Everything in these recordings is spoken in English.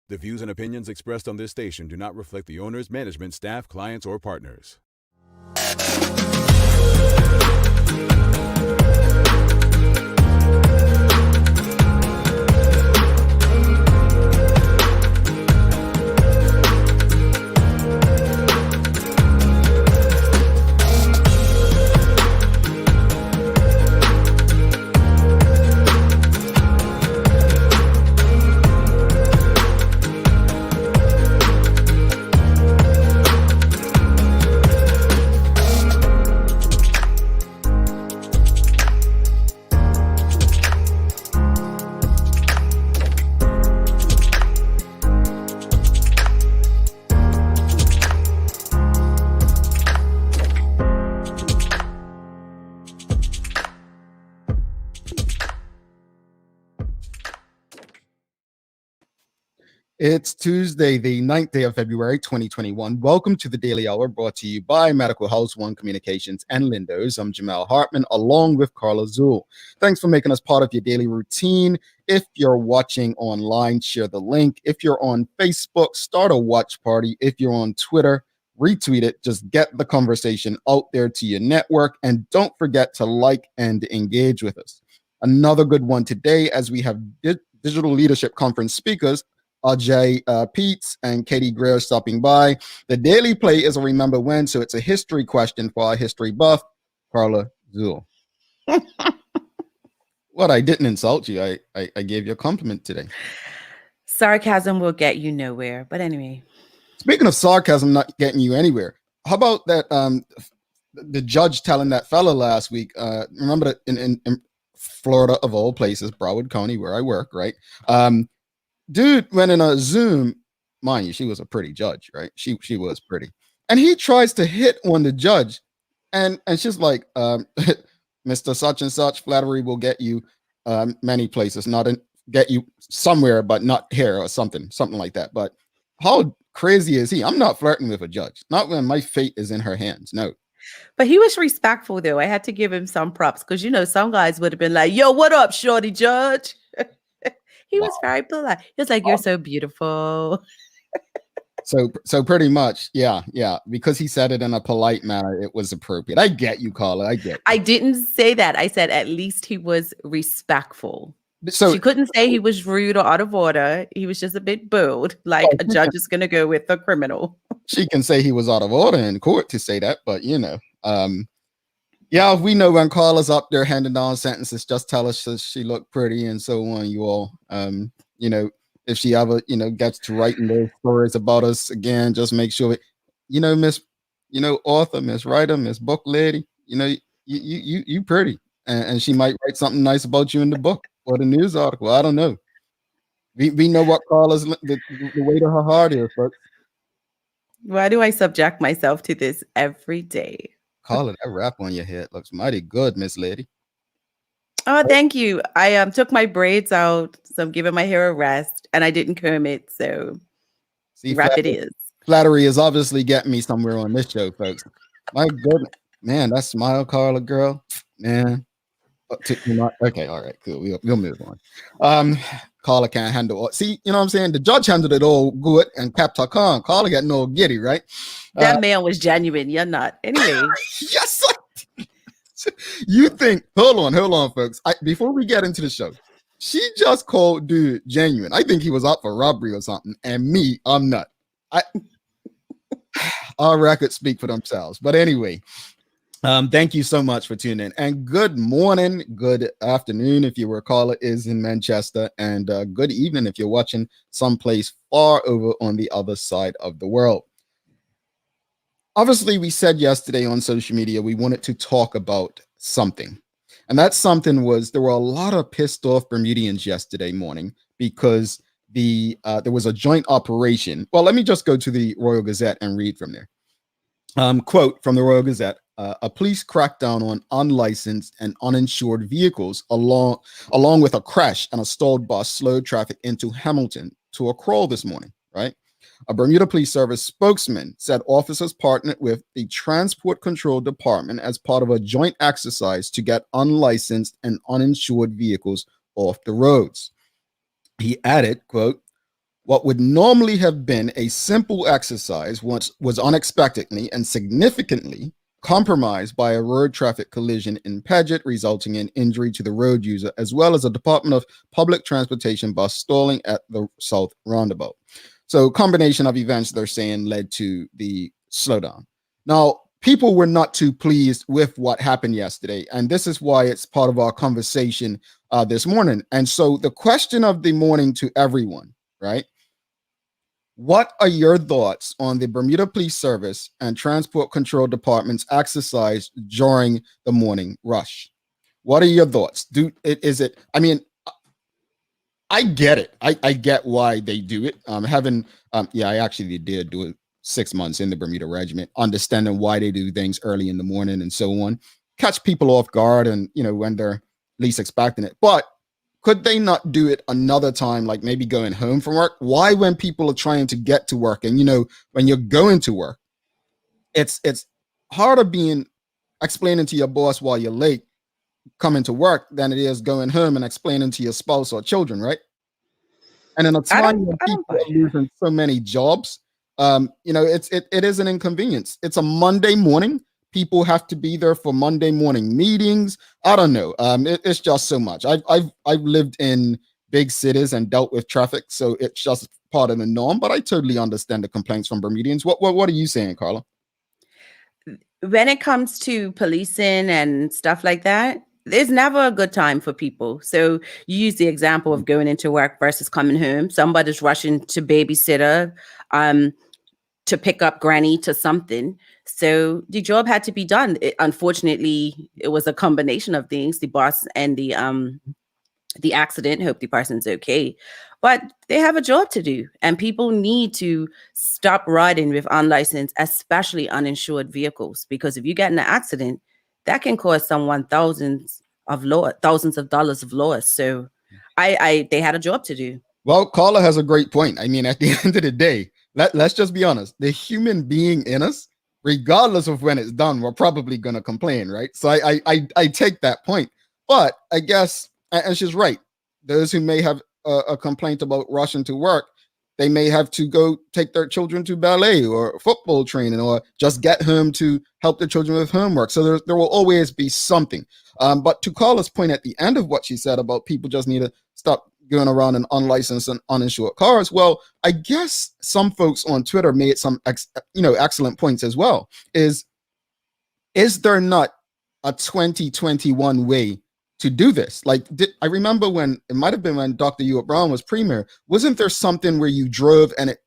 The views and opinions expressed on this station do not reflect the owners, management, staff, clients, or partners. It's Tuesday, the 9th day of February, 2021. Welcome to the Daily Hour, brought to you by Medical House One Communications and Lindos. I'm Jamal Hartman, along with Carla Zool. Thanks for making us part of your daily routine. If you're watching online, share the link. If you're on Facebook, start a watch party. If you're on Twitter, retweet it. Just get the conversation out there to your network. And don't forget to like and engage with us. Another good one today, as we have Digital Leadership Conference speakers, Ajai, Peets, and Greer stopping by. The daily play is a remember when, so it's a history question for our history buff, Carla Zool. What, I didn't insult you. I gave you a compliment today. Sarcasm will get you nowhere. But anyway. Speaking of sarcasm not getting you anywhere, how about that the judge telling that fella last week, remember that in Florida, of all places, Broward County, where I work, right? Dude went in a Zoom, mind you, she was a pretty judge, right? She was pretty. And he tries to hit on the judge, and she's like, Mr. Such and such, flattery will get you many places, get you somewhere, but not here, or something like that. But how crazy is he? I'm not flirting with a judge, not when my fate is in her hands. No. But he was respectful, though. I had to give him some props because, some guys would have been like, yo, what up, shorty judge? He was very polite. He was like, you're so beautiful. So pretty much, yeah. Because he said it in a polite manner, it was appropriate. I get you, Carla. I get you. I didn't say that. I said at least he was respectful. So she couldn't say he was rude or out of order. He was just a bit bold, like a judge is going to go with a criminal. She can say he was out of order in court to say that, but yeah, we know when Carla's up there handing down sentences, just tell us that she looked pretty and so on, you all. If she ever, gets to writing those stories about us again, just make sure, Miss, author, Miss writer, Miss book lady, you pretty. And she might write something nice about you in the book or the news article. I don't know. We know what Carla's, the weight of her heart is, folks. Why do I subject myself to this every day? Carla, that wrap on your head looks mighty good, Miss Lady. Oh, thank you. I took my braids out, so I'm giving my hair a rest, and I didn't comb it, so wrap it is. Flattery is obviously getting me somewhere on this show, folks. My goodness, man, that smile, Carla, girl, man. Okay, all right, cool. We'll move on. Carla can't handle it. See, you know what I'm saying? The judge handled it all good and kept her calm. Carla got no giddy, right? That man was genuine. You're not. Anyway. Yes. You think, hold on, folks. Before we get into the show, she just called dude genuine. I think he was up for robbery or something. And me, I'm not. Our records speak for themselves. But anyway, thank you so much for tuning in. And good morning, good afternoon if you were caller is in Manchester, and good evening if you're watching someplace far over on the other side of the world. Obviously, we said yesterday on social media we wanted to talk about something. And that something was there were a lot of pissed off Bermudians yesterday morning because there was a joint operation. Well, let me just go to the Royal Gazette and read from there. Quote from the Royal Gazette. A police crackdown on unlicensed and uninsured vehicles along with a crash and a stalled bus slowed traffic into Hamilton to a crawl this morning, right? A Bermuda Police Service spokesman said officers partnered with the Transport Control Department as part of a joint exercise to get unlicensed and uninsured vehicles off the roads. He added, quote, What would normally have been a simple exercise was unexpectedly and significantly compromised by a road traffic collision in Paget, resulting in injury to the road user, as well as a Department of Public Transportation bus stalling at the South Roundabout. So, combination of events, they're saying, led to the slowdown. Now, people were not too pleased with what happened yesterday, and this is why it's part of our conversation this morning. And so, the question of the morning to everyone, right? What are your thoughts on the Bermuda Police Service and Transport Control Department's exercise during the morning rush? What are your thoughts? I mean, I get it. I get why they do it. I actually did do it 6 months in the Bermuda Regiment, understanding why they do things early in the morning and so on, catch people off guard and, when they're least expecting it. But could they not do it another time, like maybe going home from work? Why, when people are trying to get to work and, when you're going to work, it's harder explaining to your boss while you're late coming to work than it is going home and explaining to your spouse or children, right? And in a time when people are losing so many jobs, it is an inconvenience. It's a Monday morning. People have to be there for Monday morning meetings. I don't know. It's just so much. I've lived in big cities and dealt with traffic, so it's just part of the norm. But I totally understand the complaints from Bermudians. What are you saying, Carla? When it comes to policing and stuff like that, there's never a good time for people. So you use the example of going into work versus coming home. Somebody's rushing to babysitter, to pick up granny to something. So the job had to be done. Unfortunately, it was a combination of things, the boss and the accident. Hope the person's okay. But they have a job to do, and people need to stop riding with unlicensed, especially uninsured vehicles, because if you get in an accident, that can cost someone thousands of dollars of loss. So they had a job to do. Well, Carla has a great point. I mean, at the end of the day, let's just be honest. The human being in us, regardless of when it's done, we're probably going to complain, right? So I take that point. But I guess, and she's right, those who may have a complaint about rushing to work, they may have to go take their children to ballet or football training, or just get home to help the children with homework. So there will always be something. But to Carla's point at the end of what she said about people just need to stop going around in unlicensed and uninsured cars. Well, I guess some folks on Twitter made some excellent points as well. Is there not a 2021 way to do this? Like, I remember when it might have been when Dr. Ewart Brown was premier, wasn't there something where you drove and it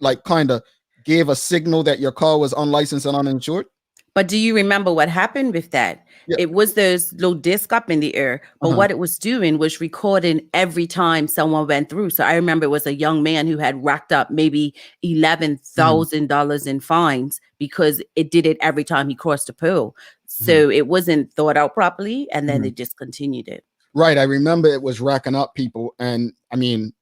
like kind of gave a signal that your car was unlicensed and uninsured? But do you remember what happened with that? Yeah. It was those little disc up in the air, but what it was doing was recording every time someone went through. So I remember it was a young man who had racked up maybe $11,000 in fines because it did it every time he crossed a pole. So it wasn't thought out properly, and then they discontinued it. Right. I remember it was racking up people. And I mean,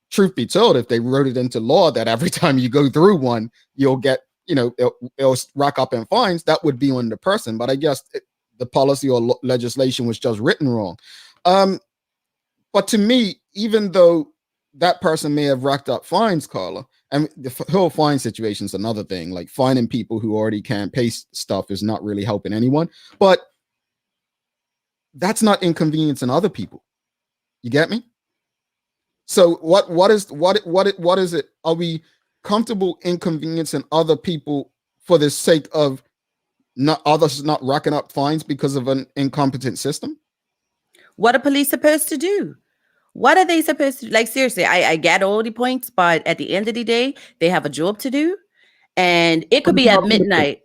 truth be told, if they wrote it into law that every time you go through one, you'll get, it'll rack up in fines, that would be on the person. But I guess the policy or legislation was just written wrong. But to me, even though that person may have racked up fines, Carla, and the whole fine situation is another thing. Like, fining people who already can't pay stuff is not really helping anyone. But that's not inconveniencing other people. You get me? So what is it? Are we comfortable inconveniencing other people for the sake of others not racking up fines because of an incompetent system? What are police supposed to do? What are they supposed to do? Like, seriously, I get all the points, but at the end of the day, they have a job to do, and it could be at midnight.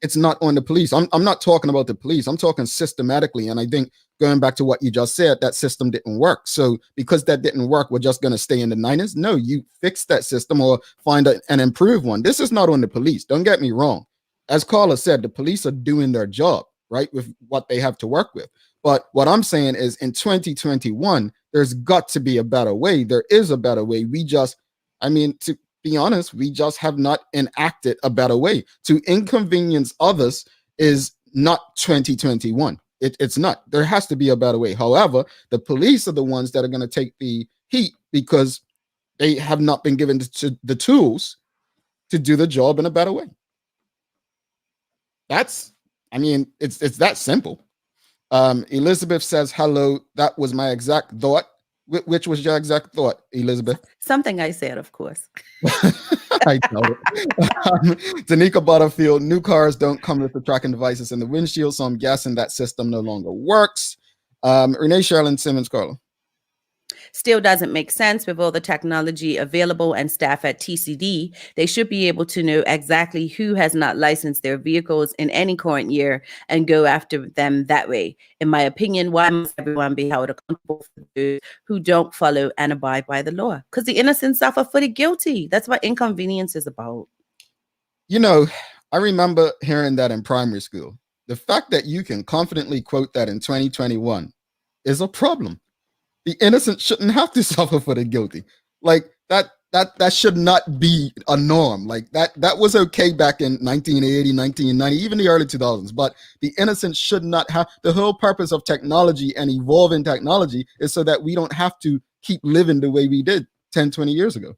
It's not on the police. I'm not talking about the police. I'm talking systematically. And I think, going back to what you just said, that system didn't work. So because that didn't work, we're just going to stay in the 90s? No, you fix that system or find an improved one. This is not on the police. Don't get me wrong. As Carla said, the police are doing their job, right, with what they have to work with. But what I'm saying is, in 2021, there's got to be a better way. There is a better way. To be honest, we just have not enacted a better way. To inconvenience others is not 2021. It's not. There has to be a better way. However, the police are the ones that are going to take the heat, because They have not been given the tools to do the job in a better way. It's that simple. Elizabeth says, hello, that was my exact thought. Which was your exact thought, Elizabeth? Something I said, of course. I doubt it. Danica Butterfield, new cars don't come with the tracking devices in the windshield, so I'm guessing that system no longer works. Renee Sherlin Simmons, Carla. Still doesn't make sense with all the technology available and staff at TCD. They should be able to know exactly who has not licensed their vehicles in any current year and go after them that way. In my opinion, why must everyone be held accountable for those who don't follow and abide by the law? Because the innocent suffer for the guilty. That's what inconvenience is about. You know, I remember hearing that in primary school. The fact that you can confidently quote that in 2021 is a problem. The innocent shouldn't have to suffer for the guilty. Like that should not be a norm. Like that was okay back in 1980, 1990, even the early 2000s. But the innocent should not have. The whole purpose of technology and evolving technology is so that we don't have to keep living the way we did 10, 20 years ago.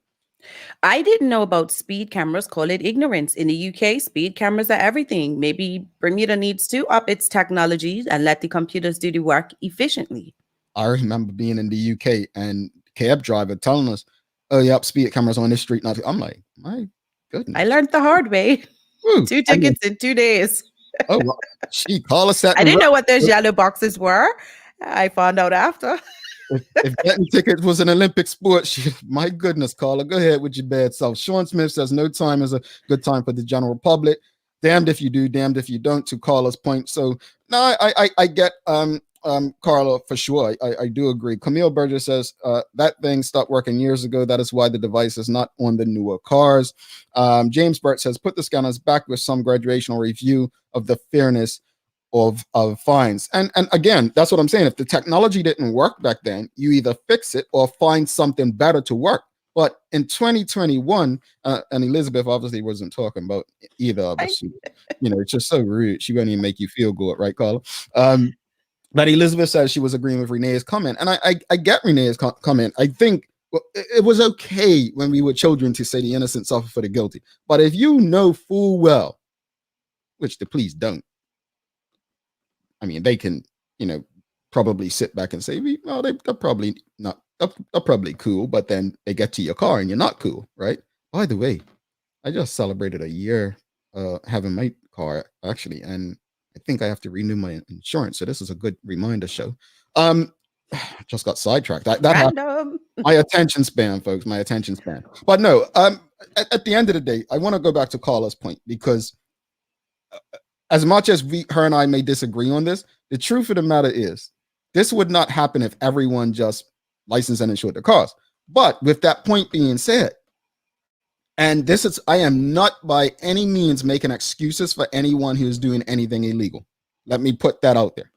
I didn't know about speed cameras. Call it ignorance. In the UK, speed cameras are everything. Maybe Bermuda needs to up its technologies and let the computers do the work efficiently. I remember being in the UK and cab driver telling us, "Oh, yep, speed cameras on this street." Not, I'm like, my goodness. I learned the hard way. Woo, 2 tickets in 2 days. Oh, well, she called us. I didn't know what those yellow boxes were. I found out after. If getting tickets was an Olympic sport, my goodness, Carla, go ahead with your bad self. Sean Smith says no time is a good time for the general public. Damned if you do, damned if you don't. To Carla's point, so no, I get Carla for sure. I do agree. Camille Berger says that thing stopped working years ago. That is why the device is not on the newer cars. James Burt says put the scanners back with some graduational review of the fairness of fines. And again, that's what I'm saying. If the technology didn't work back then, you either fix it or find something better to work. But in 2021, and Elizabeth obviously wasn't talking about either of us. You know, it's just so rude. She won't even make you feel good, right, Carla? But Elizabeth says she was agreeing with Renee's comment. And I get Renee's comment. I think it was okay when we were children to say the innocent suffer for the guilty. But if you know full well, which the police don't, I mean, they can, probably sit back and say, well, they're probably not, they're probably cool, but then they get to your car and you're not cool, right? By the way, I just celebrated a year having my car, actually, and I think I have to renew my insurance. So this is a good reminder show. Just got sidetracked. That my attention span, folks, my attention span. But no, at the end of the day, I want to go back to Carla's point, because as much as her and I may disagree on this, the truth of the matter is this would not happen if everyone just licensed and insured their cars. But with that point being said, and I am not by any means making excuses for anyone who's doing anything illegal. Let me put that out there.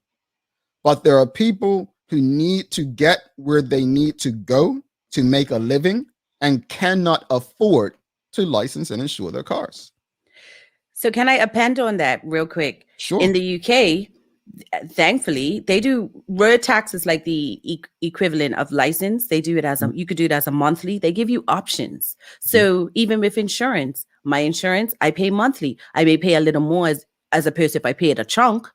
But there are people who need to get where they need to go to make a living and cannot afford to license and insure their cars. So can I append on that real quick? Sure. In the UK, thankfully, they do road taxes like the equivalent of license. They do it as you could do it as a monthly. They give you options. So even with insurance, my insurance, I pay monthly. I may pay a little more as opposed to if I paid a chunk,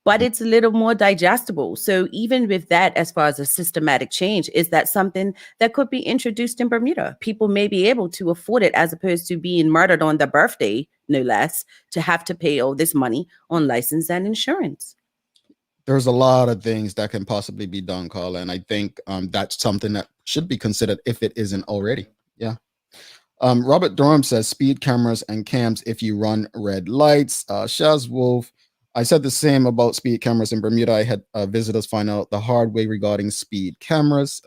but it's a little more digestible. So even with that, as far as a systematic change, is that something that could be introduced in Bermuda? People may be able to afford it as opposed to being murdered on their birthday, no less, to have to pay all this money on license and insurance. There's a lot of things that can possibly be done, Carla, and I think that's something that should be considered if it isn't already. Yeah. Robert Durham says speed cameras and cams if you run red lights. Shaz Wolf, I said the same about speed cameras in Bermuda. I had visitors find out the hard way regarding speed cameras.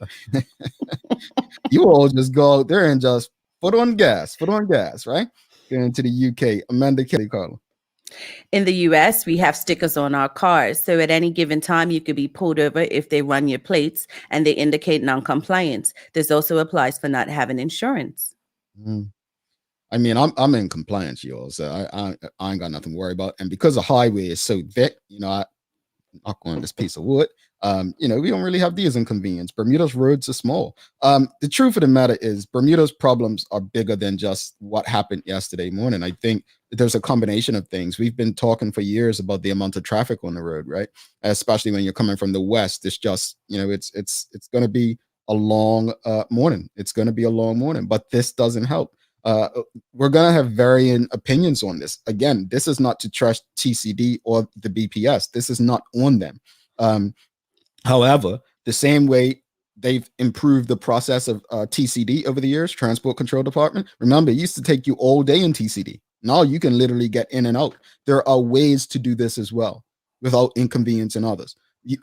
You all just go out there and just foot on gas, right? Going to the UK. Amanda Kelly, Carla. In the US, we have stickers on our cars. So at any given time, you could be pulled over if they run your plates and they indicate non-compliance. This also applies for not having insurance. I mean, I'm in compliance, y'all. So I ain't got nothing to worry about. And because the highway is so thick, I'm not going this piece of wood. We don't really have these inconvenience. Bermuda's roads are small. The truth of the matter is Bermuda's problems are bigger than just what happened yesterday morning. I think there's a combination of things. We've been talking for years about the amount of traffic on the road, right? Especially when you're coming from the west. It's just, it's going to be a long morning. It's going to be a long morning, but this doesn't help. We're going to have varying opinions on this. Again, this is not to trash TCD or the BPS. This is not on them. However, the same way they've improved the process of TCD over the years, Transport Control Department. Remember, it used to take you all day in TCD. Now you can literally get in and out. There are ways to do this as well without inconveniencing others.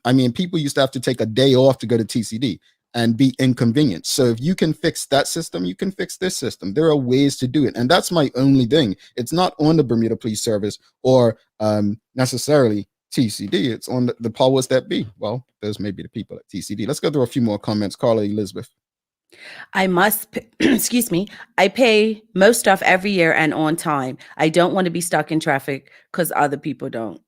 People used to have to take a day off to go to TCD and be inconvenienced. So if you can fix that system, you can fix this system. There are ways to do it. And that's my only thing. It's not on the Bermuda Police Service or necessarily TCD. It's on the powers that be. Well, those may be the people at TCD. Let's go through a few more comments. Carla, Elizabeth. I must, excuse me, I pay most stuff every year and on time. I don't want to be stuck in traffic because other people don't.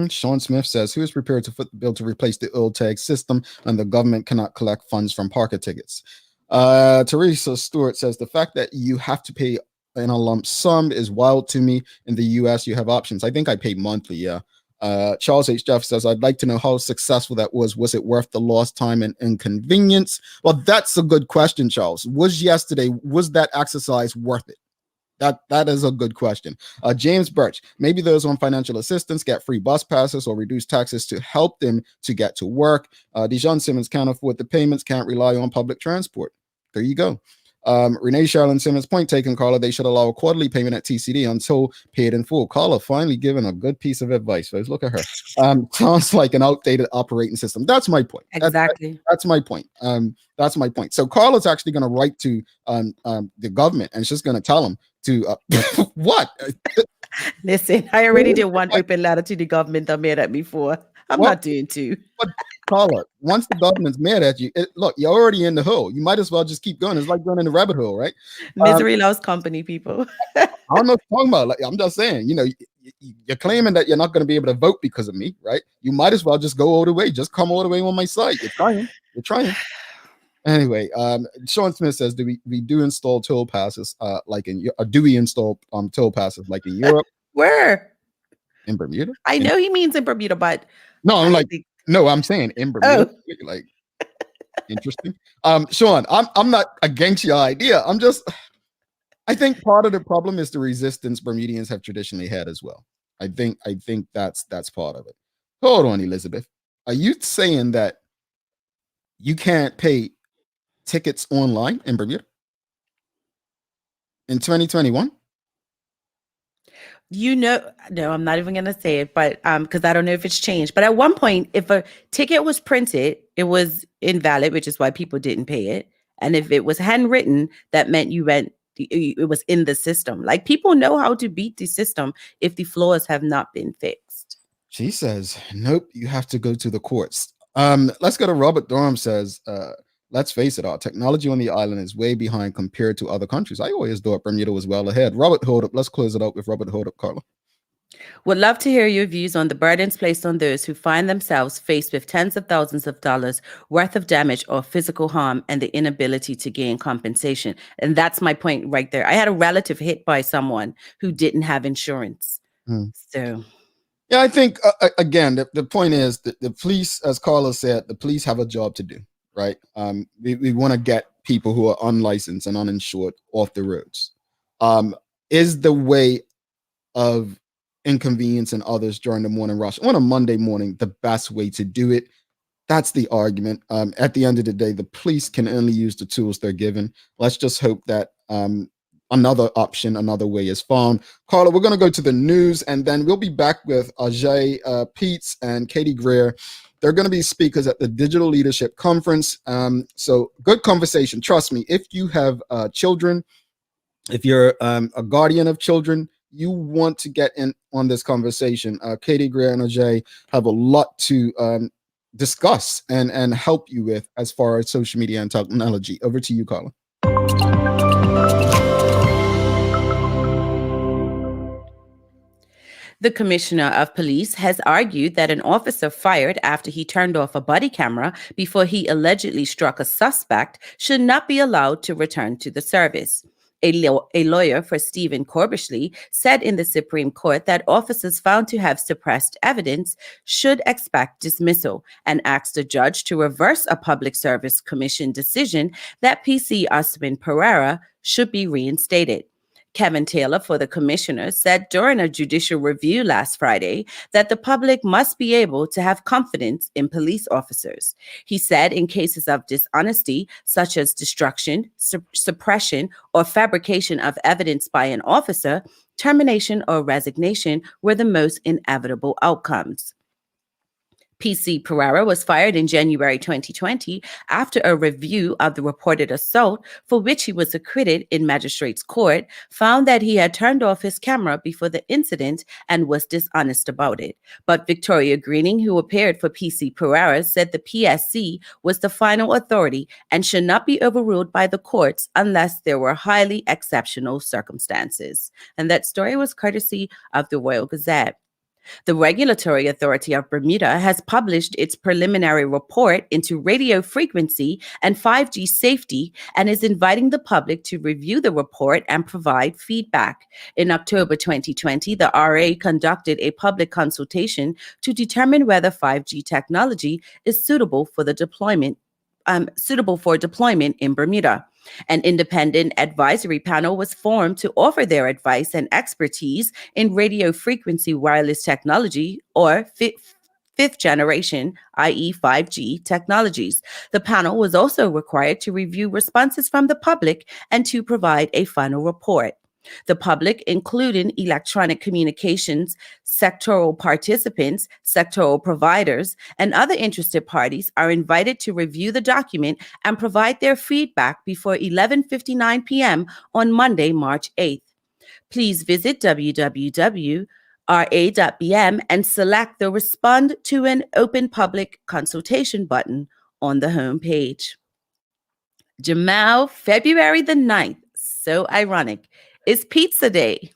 Sean Smith says, who is prepared to foot the bill to replace the oil tag system and the government cannot collect funds from parker tickets? Teresa Stewart says, the fact that you have to pay in a lump sum is wild to me. In the US, you have options. I think I paid monthly, yeah. Charles H. Jeff says, I'd like to know how successful that was. Was it worth the lost time and inconvenience? Well, that's a good question, Charles. Was that exercise worth it? That is a good question. James Birch, maybe those on financial assistance get free bus passes or reduce taxes to help them to get to work. Dijon Simmons can't afford the payments, can't rely on public transport. There you go. Renee Charlene Simmons, point taken, Carla. They should allow a quarterly payment at TCD until paid in full. Carla finally given a good piece of advice, folks. Look at her. Sounds like an outdated operating system. That's my point. Exactly. That's my point. That's my point. So Carla's actually going to write to the government, and she's going to tell them to what? Listen, I already did one open letter to the government. I'm mad at me for. I'm not doing two. But Carla, once the government's mad at you, look, you're already in the hole. You might as well just keep going. It's like going in the rabbit hole, right? Misery loves company, people. I don't know what you're talking about. Like, I'm just saying, you're claiming that you're not going to be able to vote because of me, right? You might as well just go all the way. Just come all the way on my side. You're trying. Anyway, Sean Smith says, do we install toll passes do we install toll passes like in Europe? Where? In Bermuda? I know he means in Bermuda, but no, I'm saying in Bermuda. Oh. Like, interesting. Sean, I'm not against your idea. I think part of the problem is the resistance Bermudians have traditionally had as well. I think that's part of it. Hold on, Elizabeth. Are you saying that you can't pay tickets online in Bermuda in 2021? No, I'm not even going to say it, but because I don't know if it's changed. But at one point, if a ticket was printed, it was invalid, which is why people didn't pay it. And if it was handwritten, that meant it was in the system. Like, people know how to beat the system if the flaws have not been fixed. She says, nope, you have to go to the courts. Let's go to Robert Durham says, let's face it, our technology on the island is way behind compared to other countries. I always thought Bermuda was well ahead. Robert, hold up. Let's close it out with Robert. Hold up, Carla. Would love to hear your views on the burdens placed on those who find themselves faced with tens of thousands of dollars worth of damage or physical harm and the inability to gain compensation. And that's my point right there. I had a relative hit by someone who didn't have insurance. So... yeah, I think, again, the point is that the police, as Carla said, the police have a job to do, right? We want to get people who are unlicensed and uninsured off the roads. Is the way of inconveniencing others during the morning rush on a Monday morning the best way to do it? That's the argument. At the end of the day, the police can only use the tools they're given. Let's just hope that another option, another way is found. Carla, we're going to go to the news, and then we'll be back with Ajay, Peets, and Katie Greer. They're going to be speakers at the Digital Leadership Conference. So good conversation. Trust me, if you have children, if you're a guardian of children, you want to get in on this conversation. Katie Greer and Ajay have a lot to discuss and help you with as far as social media and technology. Over to you, Carla. The commissioner of police has argued that an officer fired after he turned off a body camera before he allegedly struck a suspect should not be allowed to return to the service. A lawyer for Stephen Corbishley said in the Supreme Court that officers found to have suppressed evidence should expect dismissal and asked the judge to reverse a Public Service Commission decision that PC Osman Pereira should be reinstated. Kevin Taylor for the commissioner said during a judicial review last Friday that the public must be able to have confidence in police officers. He said in cases of dishonesty, such as destruction, suppression, or fabrication of evidence by an officer, termination or resignation were the most inevitable outcomes. PC Pereira was fired in January 2020 after a review of the reported assault, for which he was acquitted in magistrate's court, found that he had turned off his camera before the incident and was dishonest about it. But Victoria Greening, who appeared for PC Pereira, said the PSC was the final authority and should not be overruled by the courts unless there were highly exceptional circumstances. And that story was courtesy of the Royal Gazette. The Regulatory Authority of Bermuda has published its preliminary report into radio frequency and 5G safety and is inviting the public to review the report and provide feedback. In October 2020, the RA conducted a public consultation to determine whether 5G technology is suitable for deployment in Bermuda. An independent advisory panel was formed to offer their advice and expertise in radio frequency wireless technology, or fifth generation, i.e. 5G technologies. The panel was also required to review responses from the public and to provide a final report. The public, including electronic communications, sectoral participants, sectoral providers, and other interested parties, are invited to review the document and provide their feedback before 11:59 p.m. on Monday, March 8th. Please visit www.ra.bm and select the Respond to an Open Public Consultation button on the homepage. Jamal, February the 9th, so ironic, is Pizza Day.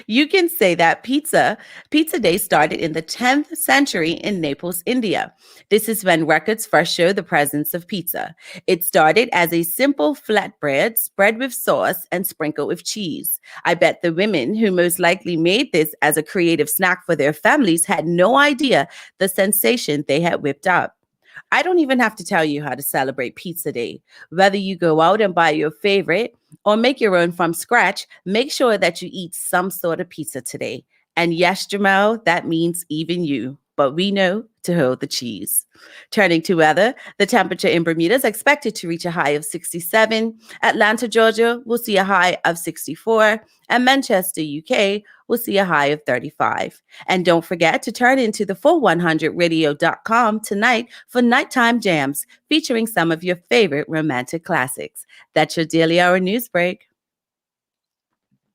You can say that Pizza Day started in the 10th century in Naples, India. This is when records first show the presence of pizza. It started as a simple flatbread spread with sauce and sprinkled with cheese. I bet the women who most likely made this as a creative snack for their families had no idea the sensation they had whipped up. I don't even have to tell you how to celebrate Pizza Day. Whether you go out and buy your favorite or make your own from scratch, make sure that you eat some sort of pizza today. And yes, Jamal, that means even you. But we know to hold the cheese. Turning to weather, the temperature in Bermuda is expected to reach a high of 67. Atlanta, Georgia will see a high of 64. And Manchester, UK will see a high of 35. And don't forget to turn into the full100radio.com tonight for nighttime jams featuring some of your favorite romantic classics. That's your Daily Hour news break.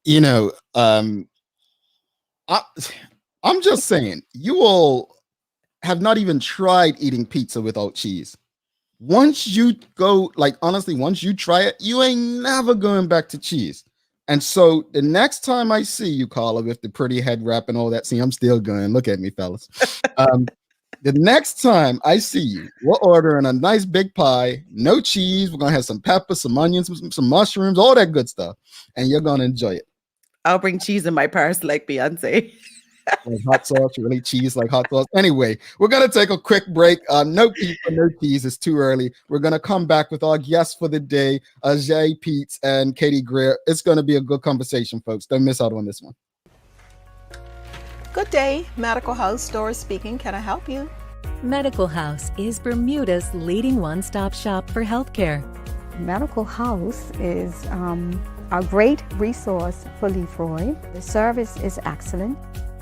You know, I'm just saying, you all have not even tried eating pizza without cheese. Once you go, like, honestly, once you try it, you ain't never going back to cheese. And so the next time I see you, Carla, with the pretty head wrap and all that, see, I'm still going. Look at me, fellas. The next time I see you, we're ordering a nice big pie, no cheese. We're going to have some peppers, some onions, some mushrooms, all that good stuff. And you're going to enjoy it. I'll bring cheese in my purse like Beyonce. Like hot sauce, really cheese like hot sauce. Anyway, we're going to take a quick break. No pizza, no cheese. It's too early. We're going to come back with our guests for the day, Ajai, Peets, and Katie Greer. It's going to be a good conversation, folks. Don't miss out on this one. Good day, Medical House Doris speaking. Can I help you? Medical House is Bermuda's leading one-stop shop for healthcare. Medical House is a great resource for Lefroy. The service is excellent.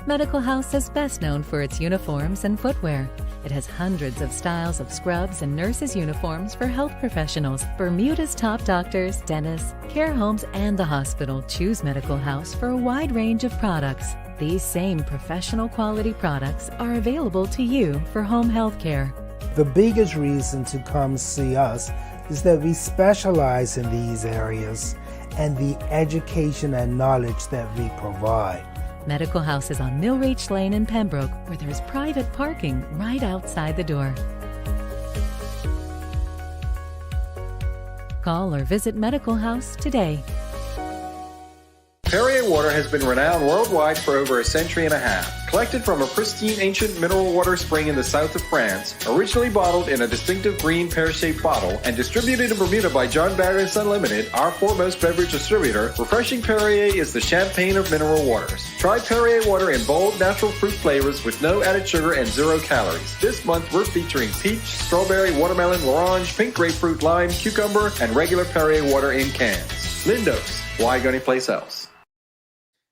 Medical House is best known for its uniforms and footwear. It has hundreds of styles of scrubs and nurses' uniforms for health professionals. Bermuda's top doctors, dentists, care homes, and the hospital choose Medical House for a wide range of products. These same professional quality products are available to you for home health care. The biggest reason to come see us is that we specialize in these areas and the education and knowledge that we provide. Medical House is on Millreach Lane in Pembroke, where there's private parking right outside the door. Call or visit Medical House today. Perrier water has been renowned worldwide for over a century and a half. Collected from a pristine ancient mineral water spring in the south of France, originally bottled in a distinctive green pear-shaped bottle, and distributed in Bermuda by John Barris Unlimited, our foremost beverage distributor, refreshing Perrier is the champagne of mineral waters. Try Perrier water in bold, natural fruit flavors with no added sugar and 0 calories. This month, we're featuring peach, strawberry, watermelon, orange, pink grapefruit, lime, cucumber, and regular Perrier water in cans. Lindos, why go anyplace else?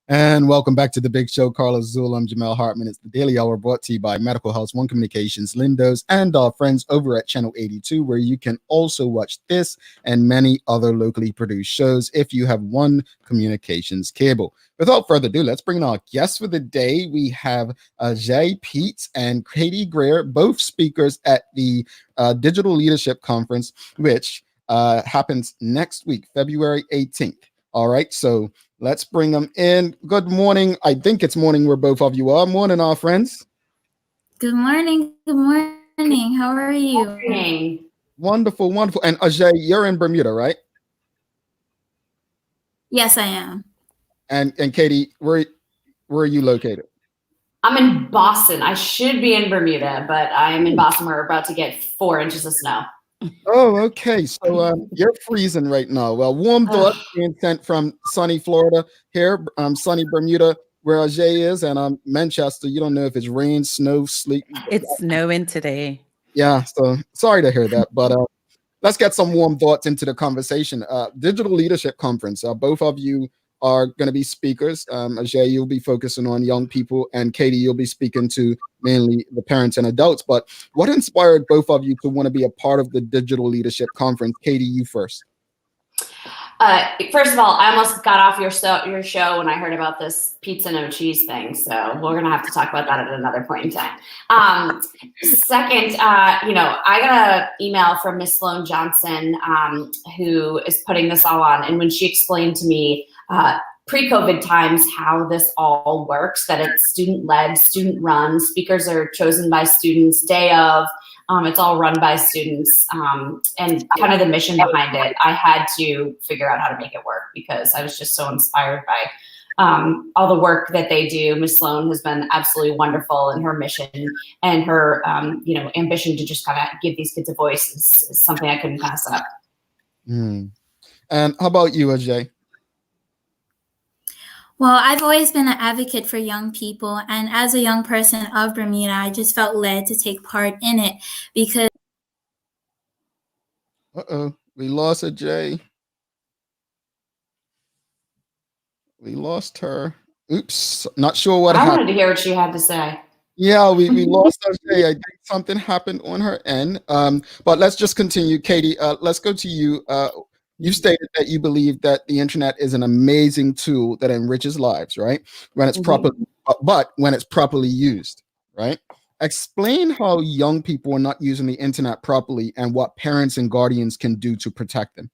And welcome back to the Big Show. Carla Zul, I'm Jamel Hartman. It's the Daily Hour brought to you by Medical House One Communications, Lindos, and our friends over at Channel 82, where you can also watch this and many other locally produced shows if you have One Communications cable. Without further ado, let's bring in our guests for the day. We have Ajai, Peets, and Katie Greer, both speakers at the Digital Leadership Conference, which happens next week, February 18th. All right, so let's bring them in. Good morning. I think it's morning where both of you are. Morning, our friends. Good morning. Good morning. How are you? Good morning. Wonderful, wonderful. And Ajay, you're in Bermuda, right? Yes, I am. And Katie, where are you located? I'm in Boston. I should be in Bermuda, but I'm in Boston. We're about to get 4 inches of snow. Oh, okay. So you're freezing right now. Well, warm thoughts being sent from sunny Florida here, sunny Bermuda, where Ajay is, and Manchester. You don't know if it's rain, snow, sleet. It's snowing today. Yeah, so sorry to hear that, but let's get some warm thoughts into the conversation. Digital Leadership Conference. Both of you are going to be speakers. Ajay, you'll be focusing on young people, and Katie, you'll be speaking to mainly the parents and adults. But what inspired both of you to want to be a part of the Digital Leadership Conference? Katie, you first. First of all, I almost got off your show when I heard about this pizza no cheese thing. So we're going to have to talk about that at another point in time. Second, I got an email from Miss Sloan Johnson, who is putting this all on. And when she explained to me pre-COVID times how this all works, that it's student-led, student-run, speakers are chosen by students, day of, it's all run by students, and kind of the mission behind it, I had to figure out how to make it work because I was just so inspired by all the work that they do. Ms. Sloan has been absolutely wonderful in her mission, and her ambition to just kind of give these kids a voice is something I couldn't pass up. And how about you, Ajay? Well, I've always been an advocate for young people, and as a young person of Bermuda, I just felt led to take part in it because. We lost Ajay. We lost her. Oops, not sure what happened. I wanted to hear what she had to say. Yeah, we lost Ajay. I think something happened on her end. But let's just continue. Katie, let's go to you. You stated that you believe that the internet is an amazing tool that enriches lives, right? When it's but when it's properly used, right? Explain how young people are not using the internet properly and what parents and guardians can do to protect them.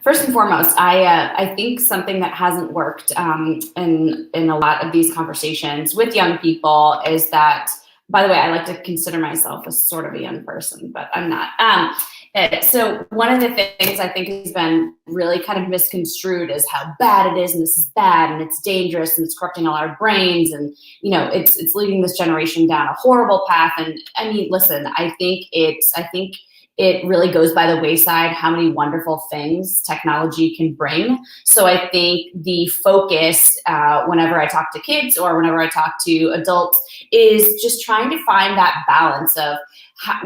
First and foremost, I think something that hasn't worked in a lot of these conversations with young people is that, by the way, I like to consider myself as sort of a young person, but I'm not. So one of the things I think has been really kind of misconstrued is how bad it is, and this is bad, and it's dangerous, and it's corrupting all our brains, and it's leading this generation down a horrible path. And I mean, listen, I think it really goes by the wayside how many wonderful things technology can bring. So I think the focus, whenever I talk to kids or whenever I talk to adults, is just trying to find that balance of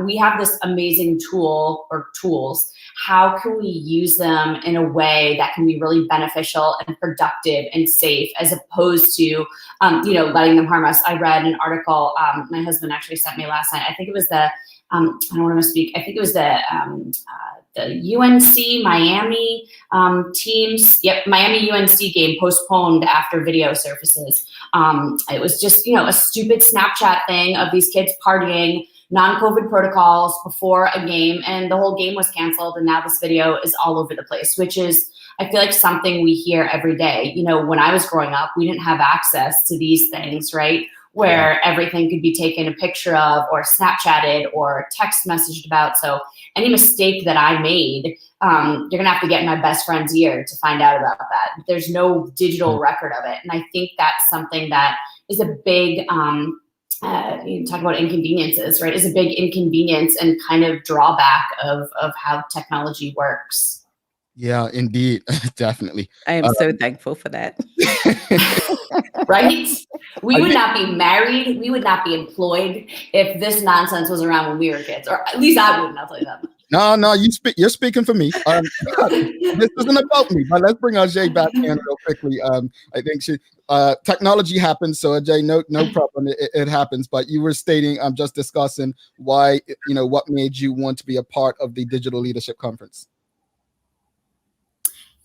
we have this amazing tool or tools. How can we use them in a way that can be really beneficial and productive and safe, as opposed to, letting them harm us? I read an article my husband actually sent me last night. I think it was I don't want to misspeak. I think it was the UNC Miami teams. Yep, Miami UNC game postponed after video surfaces. It was just a stupid Snapchat thing of these kids partying, non-COVID protocols before a game, and the whole game was canceled, and now this video is all over the place, which is, I feel like, something we hear every day. You know, when I was growing up, we didn't have access to these things, right? Where everything could be taken a picture of or Snapchatted or text messaged about. So any mistake that I made, you're going to have to get in my best friend's ear to find out about that. There's no digital record of it. And I think that's something that is a big, you talk about inconveniences, right? Is a big inconvenience and kind of drawback of how technology works. Yeah, indeed. Definitely. I am so thankful for that. Right? We would not be married. We would not be employed if this nonsense was around when we were kids, or at least I wouldn't. I'll tell you that much. No, you're speaking for me. This isn't about me, but let's bring Ajay back in real quickly. I think technology happens, so Ajay, no problem. It happens. But you were stating, I'm just discussing why, what made you want to be a part of the Digital Leadership Conference.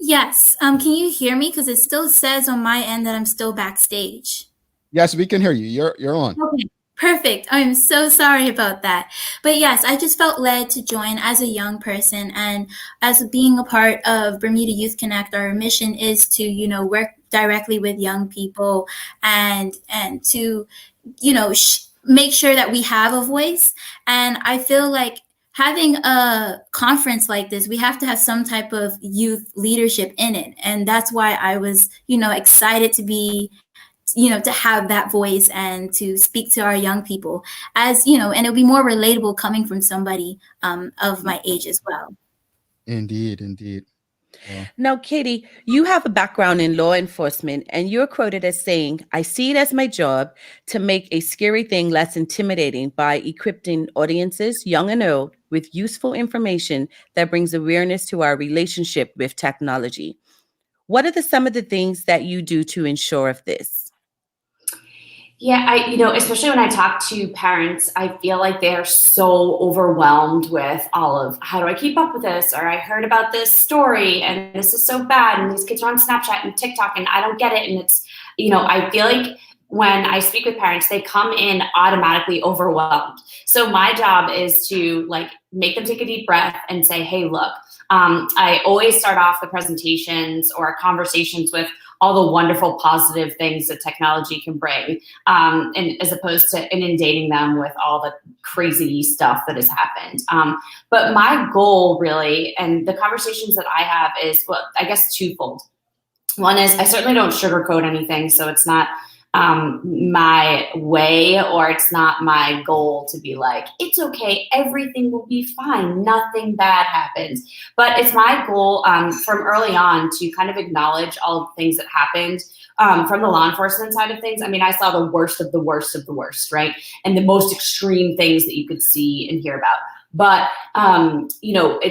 Yes. Can you hear me? Because it still says on my end that I'm still backstage. Yes, we can hear you. You're on. Okay. Perfect. I'm so sorry about that. But yes, I just felt led to join as a young person, and as being a part of Bermuda Youth Connect, our mission is to, work directly with young people and to, make sure that we have a voice. And I feel like having a conference like this, we have to have some type of youth leadership in it. And that's why I was, excited to be, to have that voice and to speak to our young people, as, and it'll be more relatable coming from somebody of my age as well. Indeed. Yeah. Now, Katie, you have a background in law enforcement, and you're quoted as saying, "I see it as my job to make a scary thing less intimidating by equipping audiences, young and old, with useful information that brings awareness to our relationship with technology." What are some of the things that you do to ensure of this? Yeah, especially when I talk to parents, I feel like they're so overwhelmed with all of, how do I keep up with this? Or I heard about this story and this is so bad. And these kids are on Snapchat and TikTok and I don't get it. And it's, I feel like when I speak with parents, they come in automatically overwhelmed. So my job is to make them take a deep breath and say, hey, look, I always start off the presentations or conversations with all the wonderful positive things that technology can bring, and as opposed to inundating them with all the crazy stuff that has happened. But my goal really, and the conversations that I have is, well, I guess twofold. One is I certainly don't sugarcoat anything, so it's not my way, or it's not my goal to be like, it's okay, everything will be fine, nothing bad happens. But it's my goal from early on to kind of acknowledge all of the things that happened from the law enforcement side of things. I mean, I saw the worst of the worst of the worst, right? And the most extreme things that you could see and hear about. But,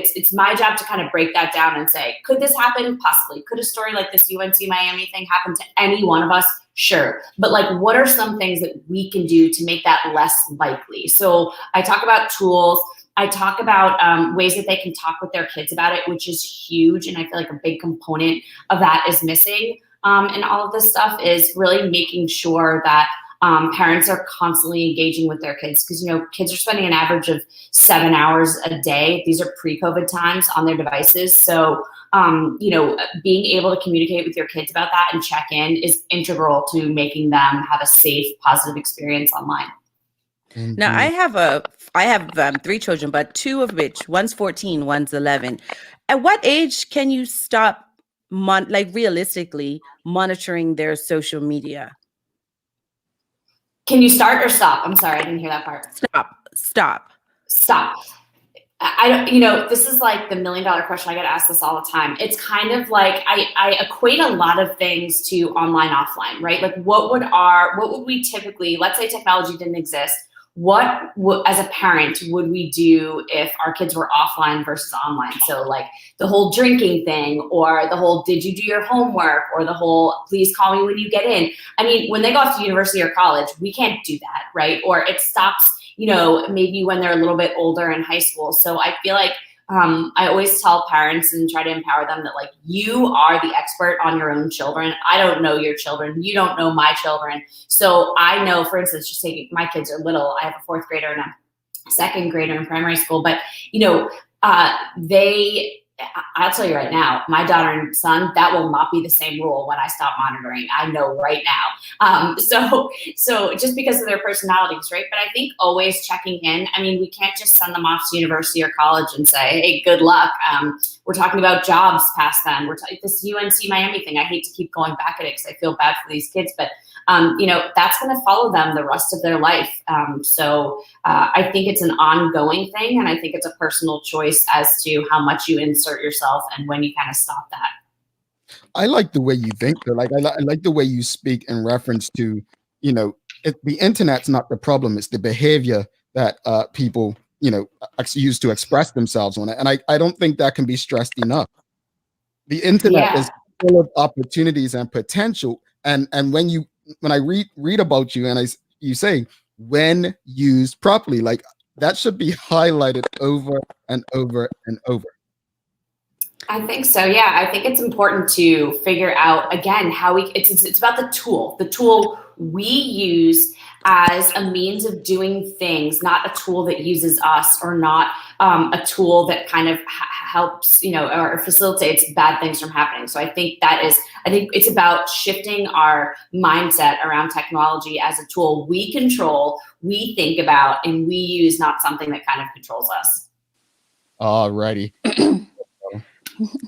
it's my job to kind of break that down and say, could this happen? Possibly. Could a story like this UNC Miami thing happen to any one of us? Sure. But what are some things that we can do to make that less likely? So I talk about tools. I talk about ways that they can talk with their kids about it, which is huge. And I feel like a big component of that is missing. And all of this stuff is really making sure that parents are constantly engaging with their kids, because, kids are spending an average of 7 hours a day. These are pre-COVID times on their devices. So, being able to communicate with your kids about that and check in is integral to making them have a safe, positive experience online. Now, I have 3 children, but 2 of which, one's 14, one's 11. At what age can you stop, realistically monitoring their social media? Can you start or stop? I'm sorry, I didn't hear that part. Stop. I don't, this is like the $1 million question. I get asked this all the time. It's kind of like, I equate a lot of things to online, offline, right? Like what would we typically, let's say technology didn't exist. What as a parent would we do if our kids were offline versus online? So like the whole drinking thing, or the whole, did you do your homework, or the whole, please call me when you get in. I mean, when they go off to university or college, we can't do that, right? Or it stops, maybe when they're a little bit older in high school. So I feel like I always tell parents and try to empower them that you are the expert on your own children. I don't know your children. You don't know my children. So I know, for instance, just say my kids are little. I have a 4th grader and a second grader in primary school. But, I'll tell you right now, my daughter and son, that will not be the same rule when I stop monitoring. I know right now. So just because of their personalities, right? But I think always checking in. I mean, we can't just send them off to university or college and say, hey, good luck. We're talking about jobs past them. This UNC Miami thing. I hate to keep going back at it because I feel bad for these kids, but that's going to follow them the rest of their life. So I think it's an ongoing thing, and I think it's a personal choice as to how much you insert yourself and when you kind of stop that. I like the way you think, though. Like I like the way you speak in reference to, the internet's not the problem; it's the behavior that people, use to express themselves on it. And I don't think that can be stressed enough. The internet is full of opportunities and potential, and when I read about you and you say when used properly, like that should be highlighted over and over and over. I think so. Yeah, I think it's important to figure out again how it's about the tool we use as a means of doing things, not a tool that uses us, or not a tool that kind of helps, or facilitates bad things from happening. So I think it's about shifting our mindset around technology as a tool we control, we think about, and we use, not something that kind of controls us. All righty.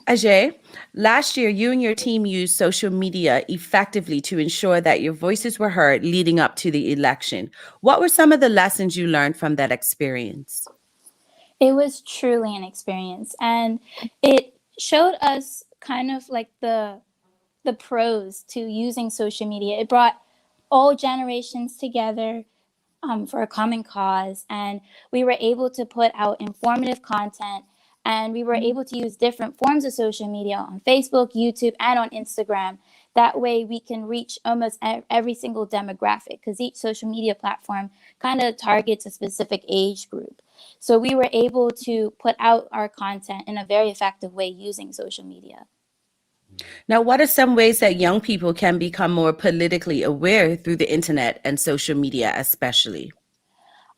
Ajay, last year, you and your team used social media effectively to ensure that your voices were heard leading up to the election. What were some of the lessons you learned from that experience? It was truly an experience, and it showed us kind of like the pros to using social media. It brought all generations together for a common cause, and we were able to put out informative content. And we were able to use different forms of social media on Facebook, YouTube, and on Instagram. That way we can reach almost every single demographic, because each social media platform kind of targets a specific age group. So we were able to put out our content in a very effective way using social media. Now, what are some ways that young people can become more politically aware through the internet and social media especially?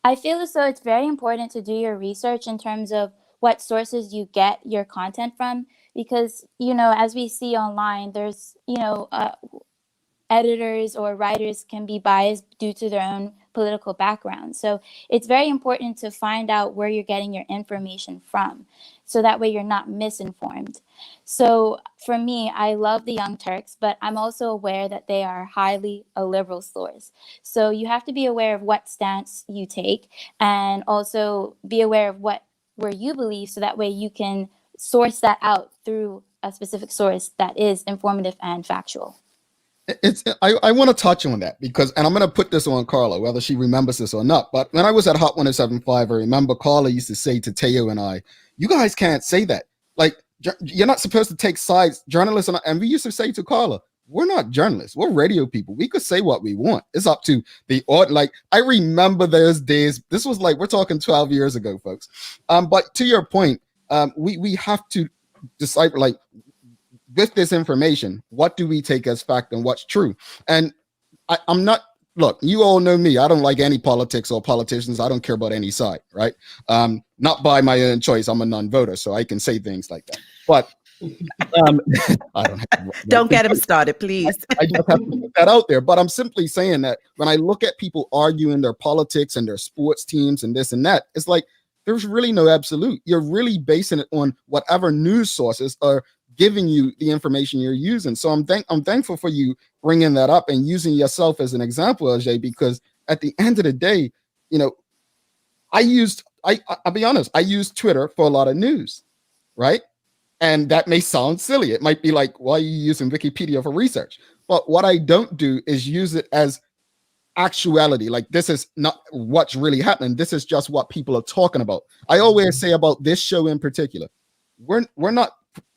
I feel as though it's very important to do your research in terms of what sources you get your content from, because, as we see online, there's, editors or writers can be biased due to their own political background. So it's very important to find out where you're getting your information from, so that way you're not misinformed. So for me, I love the Young Turks, but I'm also aware that they are highly a liberal source. So you have to be aware of what stance you take, and also be aware of where you believe, so that way you can source that out through a specific source that is informative and factual. I want to touch on that because, and I'm going to put this on Carla, whether she remembers this or not, but when I was at Hot 107.5, I remember Carla used to say to Teo and I, you guys can't say that. Like, you're not supposed to take sides, journalists. And we used to say to Carla, we're not journalists. We're radio people. We could say what we want. It's up to the audience. Like, I remember those days. This was like, we're talking 12 years ago, folks. But to your point, we have to decipher, like, with this information, what do we take as fact and what's true? And I'm not, look, you all know me. I don't like any politics or politicians. I don't care about any side, right? Not by my own choice. I'm a non-voter, so I can say things like that. But I don't get him started, please. I just have to put that out there. But I'm simply saying that when I look at people arguing their politics and their sports teams and this and that, it's like there's really no absolute. You're really basing it on whatever news sources are giving you the information you're using. So I'm thankful for you bringing that up and using yourself as an example, Ajay, because at the end of the day, I'll be honest, I use Twitter for a lot of news, right? And that may sound silly. It might be like, why are you using Wikipedia for research? But what I don't do is use it as actuality. Like, this is not what's really happening. This is just what people are talking about. I always say about this show in particular, we're not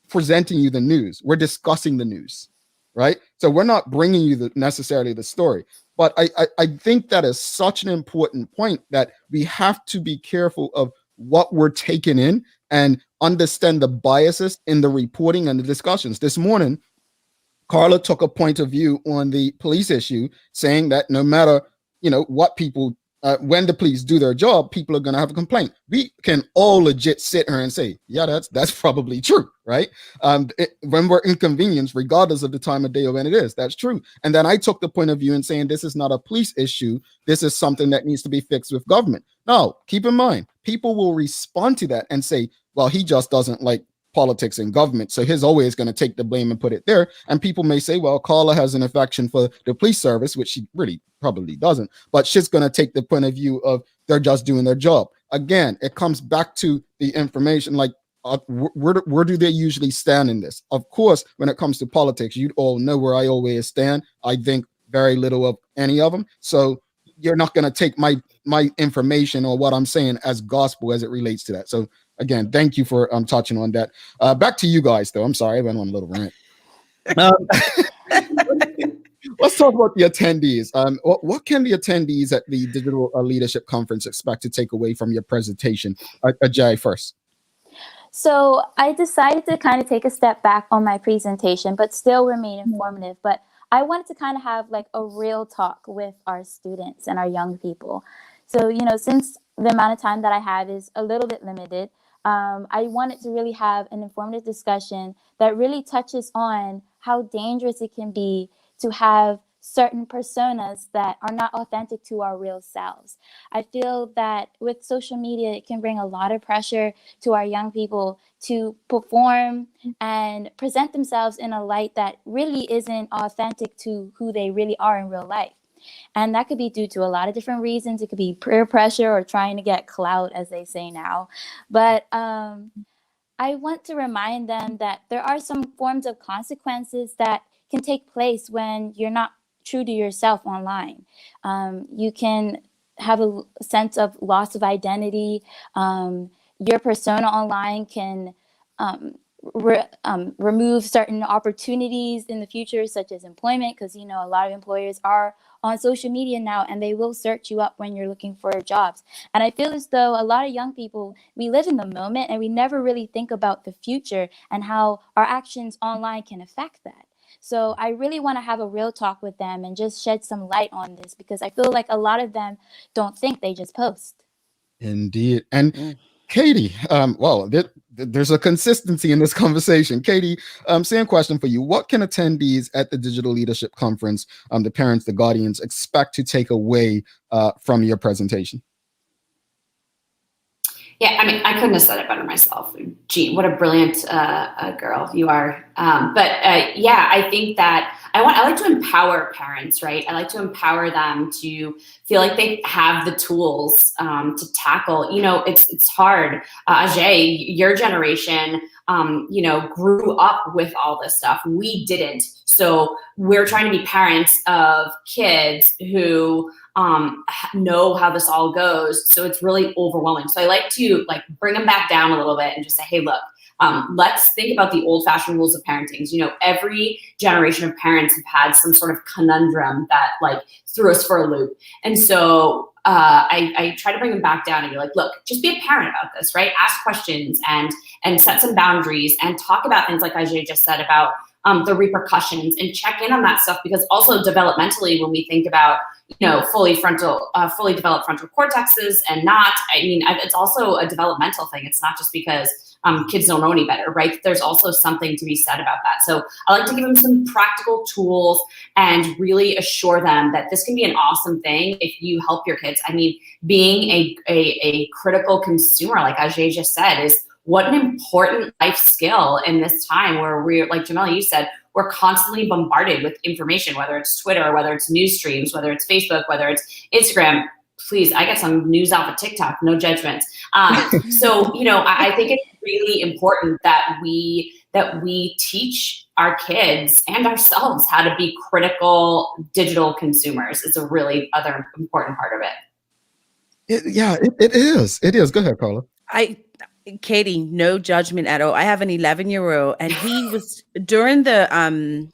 presenting you the news. We're discussing the news, right? So we're not bringing you necessarily the story. But I think that is such an important point that we have to be careful of what we're taking in and understand the biases in the reporting and the discussions. This morning, Carla took a point of view on the police issue, saying that no matter what people when the police do their job, people are going to have a complaint. We can all legit sit here and say, yeah, that's probably true, right? When we're inconvenienced, regardless of the time of day or when it is, that's true. And then I took the point of view in saying this is not a police issue. This is something that needs to be fixed with government. Now, keep in mind, people will respond to that and say, well, he just doesn't like politics and government, so he's always going to take the blame and put it there. And people may say, well, Carla has an affection for the police service, which she really probably doesn't, but she's going to take the point of view of they're just doing their job. Again, it comes back to the information, like where do they usually stand in this? Of course, when it comes to politics, you all know where I always stand. I think very little of any of them, so you're not going to take my information or what I'm saying as gospel as it relates to that. So again, thank you for touching on that. Back to you guys, though. I'm sorry, I went on a little rant. Let's talk about the attendees. What can the attendees at the Digital Leadership Conference expect to take away from your presentation? Ajay first. So I decided to kind of take a step back on my presentation, but still remain informative. But I wanted to kind of have like a real talk with our students and our young people. So, since the amount of time that I have is a little bit limited, I wanted to really have an informative discussion that really touches on how dangerous it can be to have certain personas that are not authentic to our real selves. I feel that with social media, it can bring a lot of pressure to our young people to perform and present themselves in a light that really isn't authentic to who they really are in real life. And that could be due to a lot of different reasons. It could be peer pressure or trying to get clout, as they say now. But I want to remind them that there are some forms of consequences that can take place when you're not true to yourself online. You can have a sense of loss of identity. Your persona online can remove certain opportunities in the future, such as employment, because a lot of employers are on social media now and they will search you up when you're looking for jobs. And I feel as though a lot of young people, we live in the moment and we never really think about the future and how our actions online can affect that. So I really want to have a real talk with them and just shed some light on this, because I feel like a lot of them don't think, they just post. Indeed. And Katie, there's a consistency in this conversation. Katie, same question for you. What can attendees at the Digital Leadership Conference, the parents, the guardians, expect to take away from your presentation? Yeah, I mean, I couldn't have said it better myself. Gee, what a brilliant girl you are. Yeah, I think that I like to empower parents, right? I like to empower them to feel like they have the tools to tackle. It's hard. Ajay, your generation, grew up with all this stuff. We didn't. So we're trying to be parents of kids who know how this all goes. So it's really overwhelming. So I like to bring them back down a little bit and just say, hey, look, let's think about the old fashioned rules of parenting. Every generation of parents have had some sort of conundrum that threw us for a loop. And so I try to bring them back down and be like, look, just be a parent about this, right? Ask questions and set some boundaries and talk about things like Ajay just said about the repercussions, and check in on that stuff, because also developmentally, when we think about fully developed frontal cortexes and not, it's also a developmental thing. It's not just because kids don't know any better, right? There's also something to be said about that. So I like to give them some practical tools and really assure them that this can be an awesome thing if you help your kids. Being a critical consumer, like Ajay just said, is what an important life skill in this time where we're, like Jamel, you said, we're constantly bombarded with information, whether it's Twitter, whether it's news streams, whether it's Facebook, whether it's Instagram. Please, I get some news off of TikTok, no judgment. So, I think it's really important that we teach our kids and ourselves how to be critical digital consumers. It's a really other important part of it. It is. It is. Go ahead, Carla. Katie, no judgment at all. I have an 11-year-old, and he was during the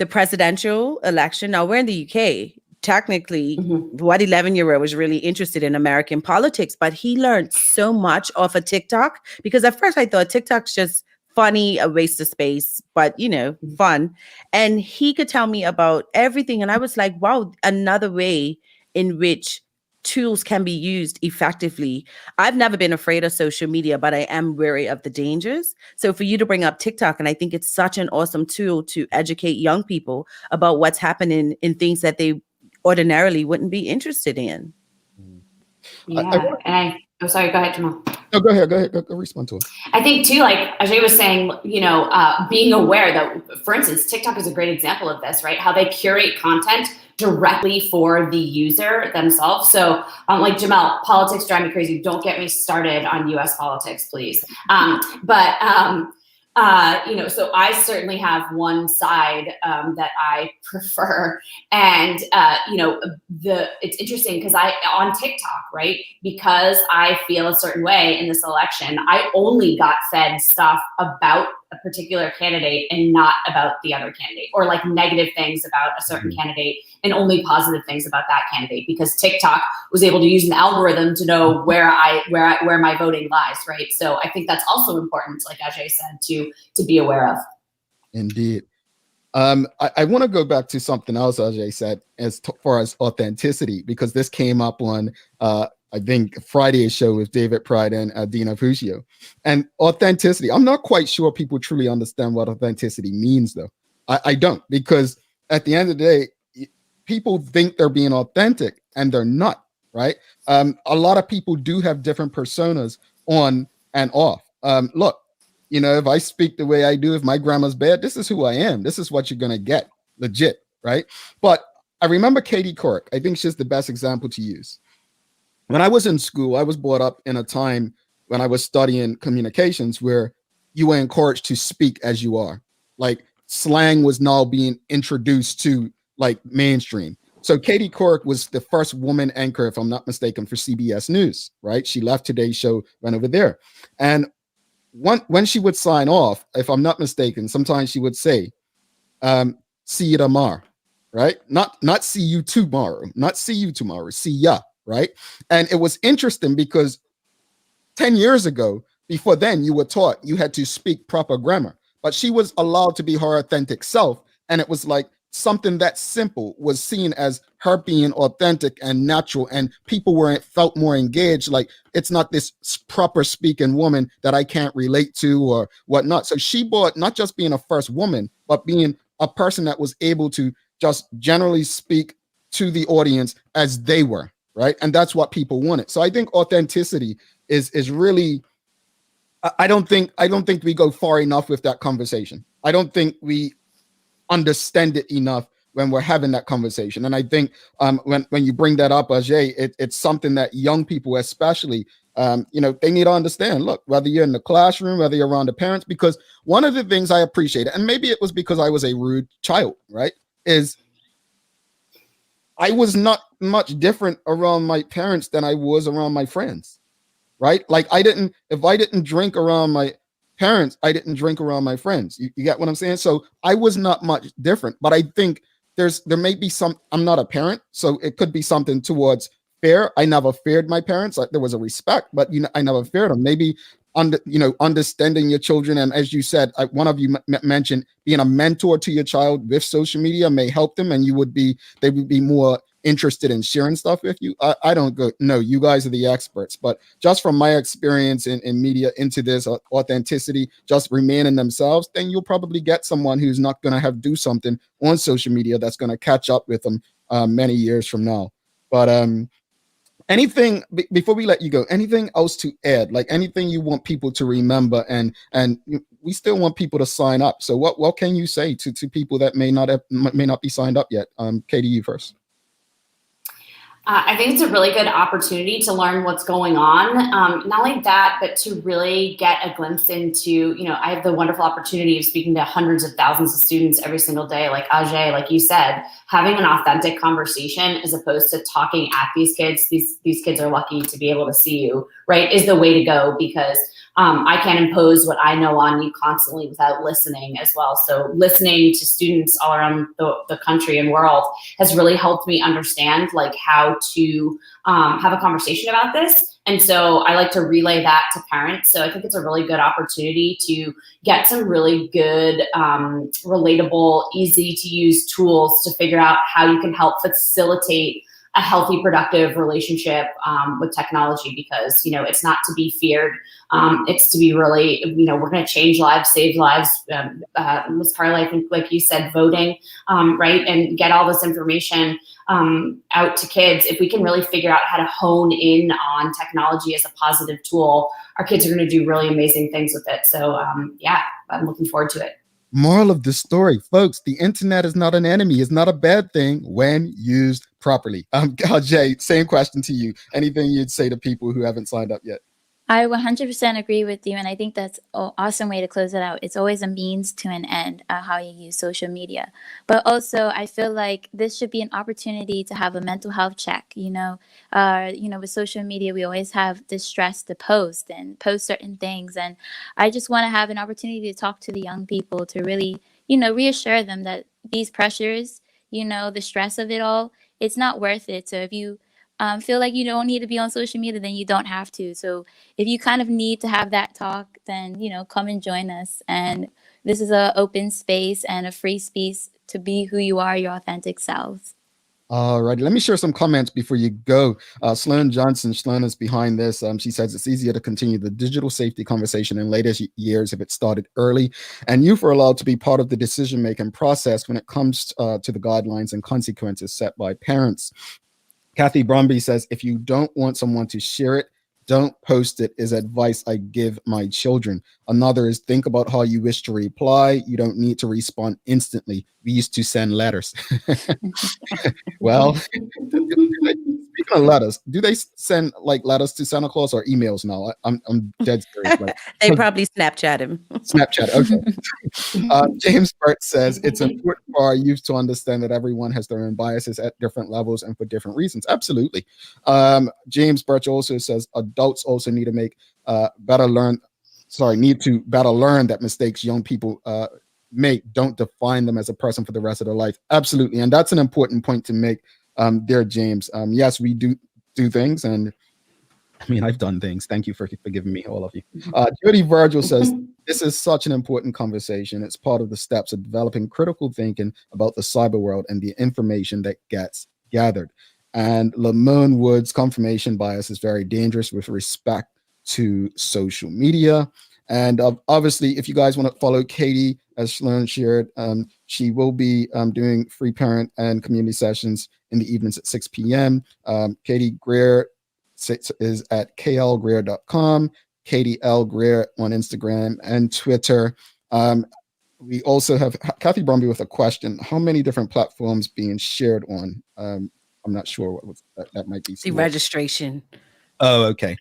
presidential election. Now we're in the UK. Technically, what 11-year-old was really interested in American politics, but he learned so much off of TikTok, because at first I thought TikTok's just funny, a waste of space, but fun. And he could tell me about everything. And I was like, wow, another way in which tools can be used effectively. I've never been afraid of social media, but I am wary of the dangers. So for you to bring up TikTok, and I think it's such an awesome tool to educate young people about what's happening in things that they ordinarily wouldn't be interested in. Yeah, I'm sorry, go ahead, Jamal. No, go ahead. Go respond to it. I think too, like Ajay was saying, being aware that, for instance, TikTok is a great example of this, right? How they curate content directly for the user themselves. So like Jamal, politics drive me crazy. Don't get me started on US politics, please. So I certainly have one side that I prefer, and it's interesting because on TikTok, right? Because I feel a certain way in this election, I only got fed stuff about a particular candidate and not about the other candidate, or like negative things about a certain candidate and only positive things about that candidate, because TikTok was able to use an algorithm to know where my voting lies, right? So I think that's also important, like Ajay said, to be aware of. Indeed. I want to go back to something else Ajay said as far as authenticity, because this came up on I think Friday's show with David Pride and Dina Fuscio. And authenticity, I'm not quite sure people truly understand what authenticity means, though. I don't, because at the end of the day, people think they're being authentic and they're not, right? A lot of people do have different personas on and off. Look, if I speak the way I do, if my grammar's bad, this is who I am. This is what you're going to get, legit, right? But I remember Katie Couric. I think she's the best example to use. When I was in school, I was brought up in a time when I was studying communications where you were encouraged to speak as you are. Like slang was now being introduced to like mainstream. So Katie Couric was the first woman anchor, if I'm not mistaken, for CBS News, right? She left Today's Show, went over there. And when she would sign off, if I'm not mistaken, sometimes she would say, see you tomorrow, right? Not see you tomorrow, not see you tomorrow, see ya. Right. And it was interesting because 10 years ago, before then, you were taught you had to speak proper grammar, but she was allowed to be her authentic self. And it was like something that simple was seen as her being authentic and natural. And people felt more engaged. Like it's not this proper speaking woman that I can't relate to or whatnot. So she brought not just being a first woman, but being a person that was able to just generally speak to the audience as they were. Right. And that's what people wanted. So I think authenticity is really, I don't think we go far enough with that conversation. I don't think we understand it enough when we're having that conversation. And I think when you bring that up, Ajay, it's something that young people especially, they need to understand. Look, whether you're in the classroom, whether you're around the parents, because one of the things I appreciate, and maybe it was because I was a rude child, right, is I was not much different around my parents than I was around my friends, right? Like if I didn't drink around my parents, I didn't drink around my friends. You get what I'm saying? So I was not much different, but I think there may be I'm not a parent, so it could be something towards fear. I never feared my parents. Like there was a respect, but I never feared them. Maybe understanding your children. And as you said, one of you mentioned being a mentor to your child with social media may help them, and they would be more interested in sharing stuff with you. I don't go, no, you guys are the experts, but just from my experience in media into this authenticity, just remaining themselves, then you'll probably get someone who's not going to have do something on social media that's going to catch up with them many years from now. But anything before we let you go, anything else to add, like anything you want people to remember, and we still want people to sign up. So what can you say to people that may not be signed up yet? Katie, you first. I think it's a really good opportunity to learn what's going on. Not only that, but to really get a glimpse into, I have the wonderful opportunity of speaking to hundreds of thousands of students every single day. Like Ajay, like you said, having an authentic conversation as opposed to talking at these kids. These kids are lucky to be able to see you, right, is the way to go, because I can't impose what I know on you constantly without listening as well. So listening to students all around the country and world has really helped me understand like how to have a conversation about this. And so I like to relay that to parents. So I think it's a really good opportunity to get some really good, relatable, easy to use tools to figure out how you can help facilitate a healthy, productive relationship with technology, because, you know, it's not to be feared. It's to be really, you know, we're going to change lives, save lives. Ms. Carla, I think, like you said, voting, right, and get all this information out to kids. If we can really figure out how to hone in on technology as a positive tool, our kids are going to do really amazing things with it. So yeah, I'm looking forward to it. Moral of the story, folks, the internet is not an enemy. It's not a bad thing when used properly. Ajay, same question to you. Anything you'd say to people who haven't signed up yet? I 100% agree with you, and I think that's an awesome way to close it out. It's always a means to an end, how you use social media. But also, I feel like this should be an opportunity to have a mental health check. You know, with social media, we always have this stress to post certain things, and I just want to have an opportunity to talk to the young people to really, reassure them that these pressures, the stress of it all, it's not worth it. So if you feel like you don't need to be on social media, then you don't have to. So if you kind of need to have that talk, then, come and join us. And this is an open space and a free space to be who you are, your authentic selves. All right, let me share some comments before you go. Sloan Johnson, Sloan is behind this. She says it's easier to continue the digital safety conversation in later years if it started early, and youth are allowed to be part of the decision-making process when it comes to the guidelines and consequences set by parents. Kathy Bromby says, if you don't want someone to share it, don't post it, is advice I give my children. Another is think about how you wish to reply. You don't need to respond instantly. We used to send letters. Well, speaking of letters, do they send like letters to Santa Claus or emails now? I'm dead serious. Like, they probably Snapchat him. Snapchat, okay. James Burt says it's important for our youth to understand that everyone has their own biases at different levels and for different reasons. Absolutely. James Birch also says adults also need to better learn that mistakes young people make don't define them as a person for the rest of their life. Absolutely. And that's an important point to make there, James. Yes, we do things, and I mean, I've done things. Thank you for forgiving me, all of you. Judy Virgil says, this is such an important conversation. It's part of the steps of developing critical thinking about the cyber world and the information that gets gathered. And Lamone Wood's confirmation bias is very dangerous with respect to social media. And obviously, if you guys want to follow Katie, as Sloan shared, she will be doing free parent and community sessions in the evenings at 6 p.m. Katie Greer is at klgreer.com, Katie L. Greer on Instagram and Twitter. We also have Kathy Bromby with a question. How many different platforms being shared on? I'm not sure what that might be. The registration. Oh, okay.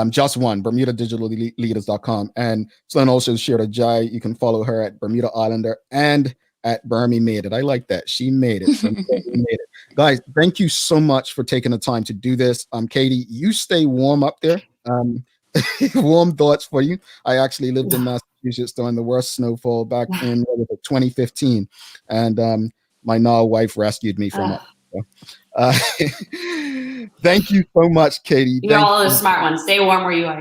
Just one, BermudaDigitalLeaders.com. And Sloan also shared Ajai. You can follow her at Bermuda Islander and at Burmy Made It. I like that. She made it. So made it. Guys, thank you so much for taking the time to do this. Katie, you stay warm up there. Warm thoughts for you. I actually lived in Massachusetts during the worst snowfall back in 2015. And my now wife rescued me from it. Thank you so much, Katie. You're all the smart ones. Stay warm where you are.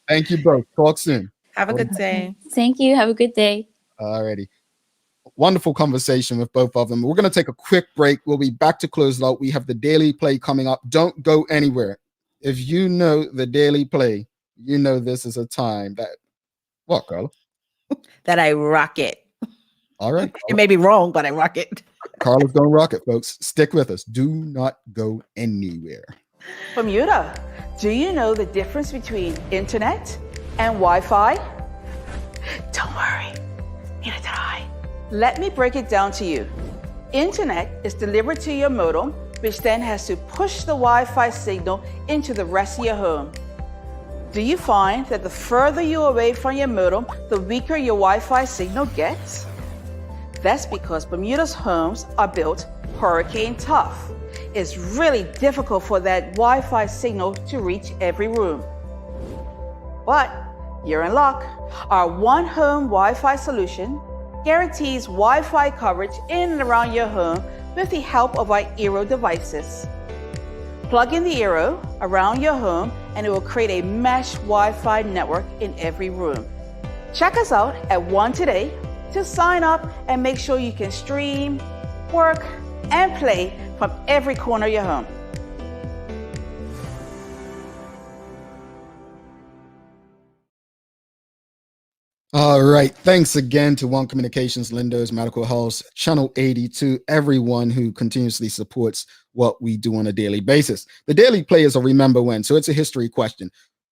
Thank you both. Talk soon. Have a good day. Thank you. Have a good day. Alrighty. Wonderful conversation with both of them. We're going to take a quick break. We'll be back to close it out. We have the Daily Play coming up. Don't go anywhere. If you know the Daily Play, you know this is a time that, what, Carla? That I rock it. All right. It may be wrong, but I rock it. Carla's going to rock it, folks. Stick with us. Do not go anywhere. Bermuda, do you know the difference between internet and Wi-Fi? Don't worry, neither did I. Let me break it down to you. Internet is delivered to your modem, which then has to push the Wi-Fi signal into the rest of your home. Do you find that the further you're away from your modem, the weaker your Wi-Fi signal gets? That's because Bermuda's homes are built hurricane tough. It's really difficult for that Wi-Fi signal to reach every room. But you're in luck. Our One Home Wi-Fi solution guarantees Wi-Fi coverage in and around your home with the help of our Eero devices. Plug in the Eero around your home and it will create a mesh Wi-Fi network in every room. Check us out at One Today to sign up and make sure you can stream, work, and play from every corner of your home. All right. Thanks again to One Communications, Lindo's Medical House, Channel 82, everyone who continuously supports what we do on a daily basis. The daily play is a remember when, so it's a history question.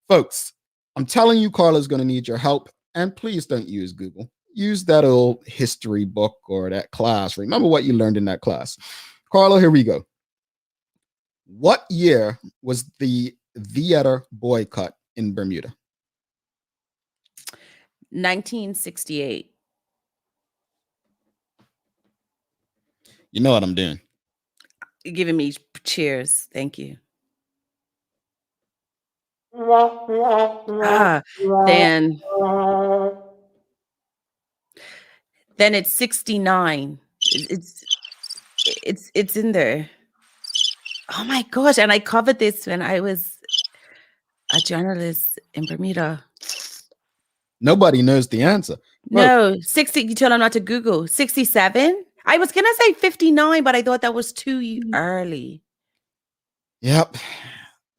Folks, I'm telling you, Carla's going to need your help, and please don't use Google. Use that old history book or that class. Remember what you learned in that class. Carla, here we go. What year was the theater boycott in Bermuda? 1968. You know what I'm doing. You're giving me cheers. Thank you. Then it's 69. It's in there. Oh my gosh. And I covered this when I was a journalist in Bermuda. Nobody knows the answer. No, 60. You tell them not to Google. 67. I was going to say 59, but I thought that was too early. Yep.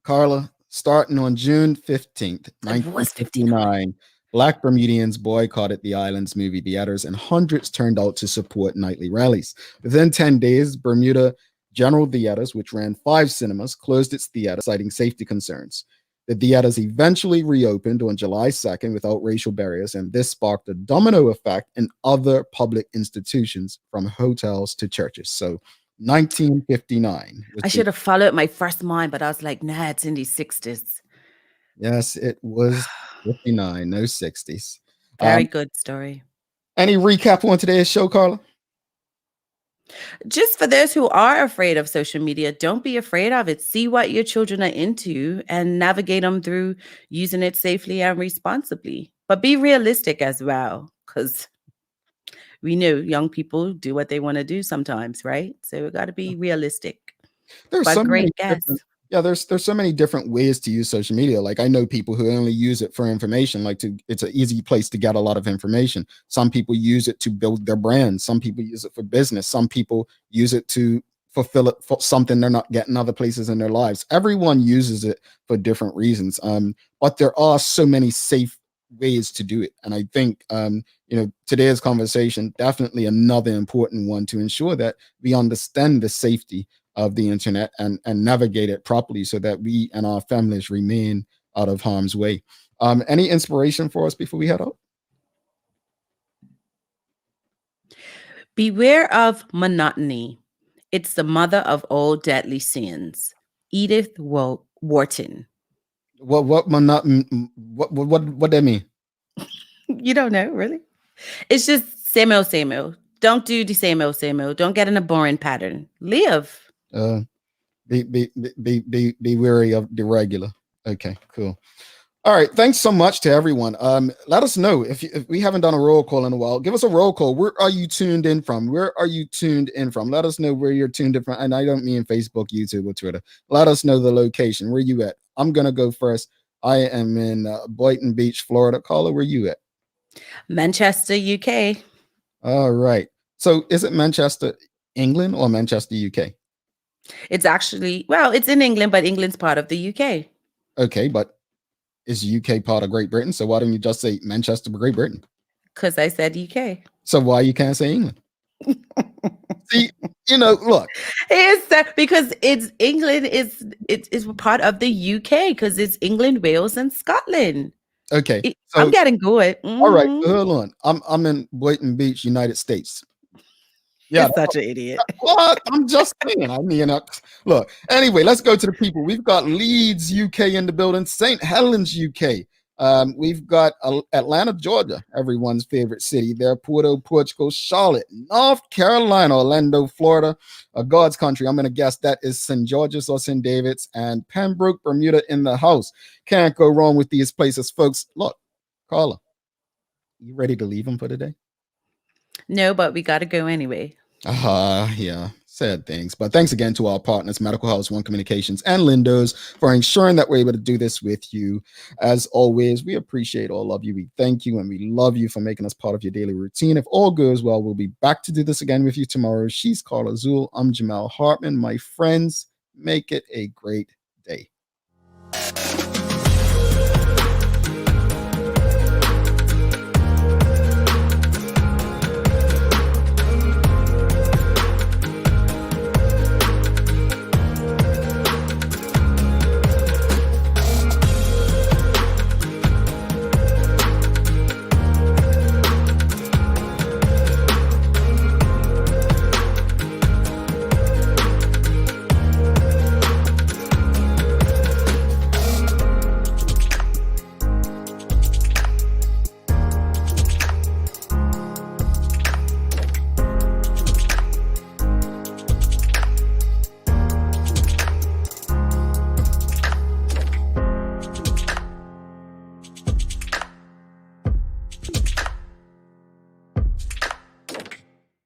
Carla, starting on June 15th, 1959, Black Bermudians boycotted the island's movie theaters and hundreds turned out to support nightly rallies. Within 10 days, Bermuda General Theaters, which ran 5 cinemas, closed its theater, citing safety concerns. The theaters eventually reopened on July 2nd without racial barriers, and this sparked a domino effect in other public institutions from hotels to churches. So 1959. I should have followed my first mind, but I was like, nah, it's in the 60s. Yes, it was 59, no 60s. Very good story. Any recap on today's show, Carla? Just for those who are afraid of social media, don't be afraid of it. See what your children are into and navigate them through using it safely and responsibly. But be realistic as well, because we know young people do what they want to do sometimes, right? So we got to be realistic. There's so many there's so many different ways to use social media. Like I know people who only use it for information, it's an easy place to get a lot of information. Some people use it to build their brand. Some people use it for business. Some people use it to fulfill it for something they're not getting other places in their lives. Everyone uses it for different reasons. But there are so many safe ways to do it. And I think, today's conversation, definitely another important one to ensure that we understand the safety of the internet and navigate it properly so that we and our families remain out of harm's way. Any inspiration for us before we head out? Beware of monotony. It's the mother of all deadly sins. Edith Wharton. What that mean? You don't know, really? It's just same old. Don't do the same old. Don't get in a boring pattern. Live. Be wary of the regular. Okay, cool. All right, thanks so much to everyone. Let us know if we haven't done a roll call in a while. Give us a roll call. Where are you tuned in from? Let us know where you're tuned in from. And I don't mean Facebook, YouTube, or Twitter. Let us know the location. Where you at? I'm gonna go first. I am in Boynton Beach, Florida. Carla, where you at? Manchester, UK. All right. So is it Manchester, England, or Manchester, UK? It's actually, it's in England, but England's part of the UK. Okay, but is UK part of Great Britain? So why don't you just say Manchester, Great Britain? Because I said UK. So why you can't say England? See, look. It's because it's England is part of the UK because it's England, Wales, and Scotland. Okay. I'm getting good. Mm-hmm. All right, hold on. I'm in Boynton Beach, United States. Yeah, you're such an idiot. What? I'm just saying. I mean, look. Anyway, let's go to the people. We've got Leeds, UK in the building. St. Helens, UK. We've got Atlanta, Georgia, everyone's favorite city there. Puerto, Portugal, Charlotte, North Carolina, Orlando, Florida, God's country. I'm going to guess that is St. George's or St. David's, and Pembroke, Bermuda in the house. Can't go wrong with these places, folks. Look, Carla, you ready to leave them for the day? No, but we got to go anyway. Yeah. Sad things. But thanks again to our partners, Medical House, One Communications, and Lindos, for ensuring that we're able to do this with you. As always, we appreciate all of you. We thank you and we love you for making us part of your daily routine. If all goes well, we'll be back to do this again with you tomorrow. She's Carla Azul. I'm Jamel Hartman. My friends, make it a great